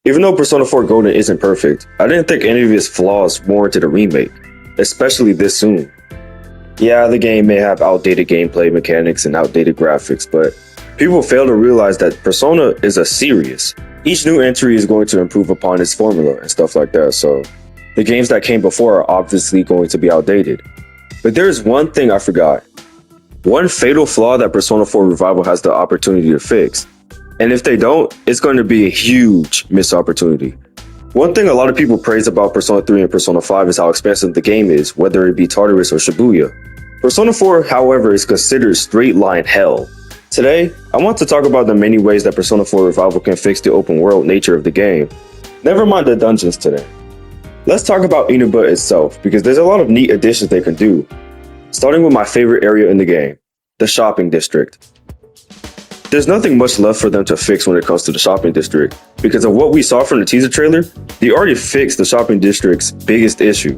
Even though Persona 4 Golden isn't perfect, I didn't think any of its flaws warranted a remake, especially this soon. Yeah, the game may have outdated gameplay mechanics and outdated graphics, but people fail to realize that Persona is a series. Each new entry is going to improve upon its formula and stuff like that, so the games that came before are obviously going to be outdated. But there's one thing I forgot. One fatal flaw that Persona 4 Revival has the opportunity to fix. And if they don't, it's going to be a huge missed opportunity. One thing a lot of people praise about Persona 3 and Persona 5 is how expansive the game is, whether it be Tartarus or Shibuya. Persona 4, however, is considered straight-line hell. Today, I want to talk about the many ways that Persona 4 Revival can fix the open-world nature of the game. Never mind the dungeons today. Let's talk about Inuba itself, because there's a lot of neat additions they can do. Starting with my favorite area in the game, the shopping district. There's nothing much left for them to fix when it comes to the shopping district, because of what we saw from the teaser trailer, they already fixed the shopping district's biggest issue.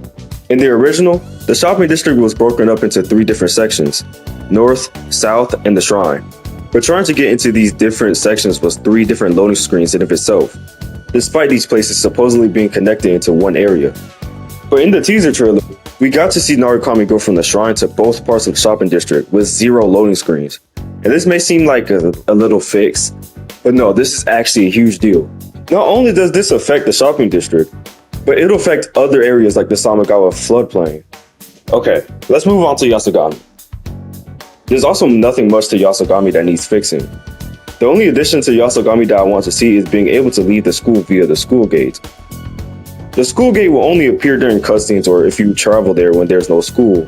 In the original, the shopping district was broken up into 3 different sections, North, South, and the Shrine. But trying to get into these different sections was 3 different loading screens in of itself, despite these places supposedly being connected into one area. But in the teaser trailer, we got to see Narukami go from the Shrine to both parts of the shopping district with 0 loading screens. And this may seem like a little fix, but no, this is actually a huge deal. Not only does this affect the shopping district, but it'll affect other areas like the Samagawa floodplain. Okay, let's move on to Yasogami. There's also nothing much to Yasogami that needs fixing. The only addition to Yasogami that I want to see is being able to leave the school via the school gate. The school gate will only appear during cutscenes or if you travel there when there's no school.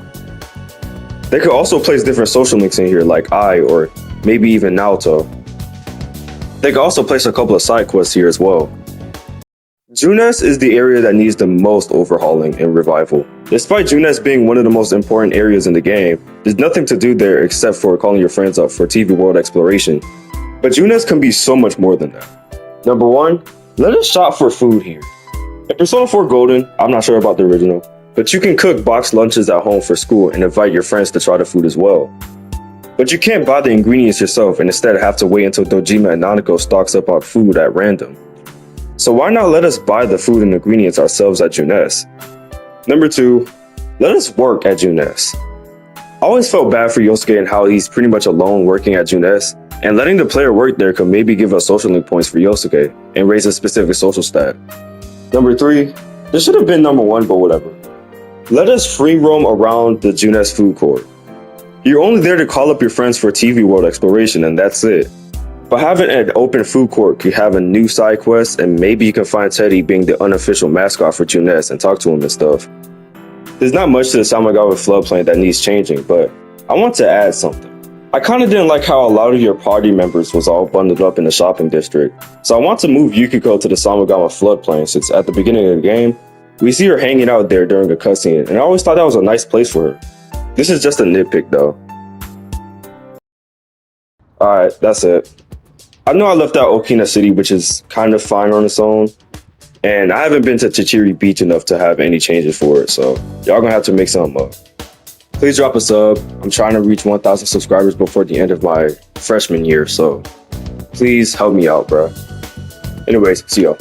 They could also place different social links in here like Ai or maybe even Naoto. They could also place a couple of side quests here as well. Junes is the area that needs the most overhauling in Revival. Despite Junes being one of the most important areas in the game, there's nothing to do there except for calling your friends up for TV world exploration. But Junes can be so much more than that. Number 1, let us shop for food here. In Persona 4 Golden, I'm not sure about the original, but you can cook boxed lunches at home for school and invite your friends to try the food as well. But you can't buy the ingredients yourself and instead have to wait until Dojima and Nanako stocks up on food at random. So why not let us buy the food and ingredients ourselves at Junes? Number 2, let us work at Junes. I always felt bad for Yosuke and how he's pretty much alone working at Junes, and letting the player work there could maybe give us social link points for Yosuke and raise a specific social stat. Number 3, this should have been number 1, but whatever. Let us free roam around the Junes food court. You're only there to call up your friends for TV world exploration and that's it. But having an open food court could have a new side quest and maybe you can find Teddy being the unofficial mascot for Junes and talk to him and stuff. There's not much to the Samagawa floodplain that needs changing, but I want to add something. I kinda didn't like how a lot of your party members was all bundled up in the shopping district, so I want to move Yukiko to the Samagawa floodplain since at the beginning of the game, we see her hanging out there during a cutscene and I always thought that was a nice place for her. This is just a nitpick though. Alright, that's it. I know I left out Okina City, which is kind of fine on its own, and I haven't been to Chichiri Beach enough to have any changes for it, so y'all gonna have to make something up. Please drop a sub. I'm trying to reach 1,000 subscribers before the end of my freshman year, so please help me out, bro. Anyways, see y'all.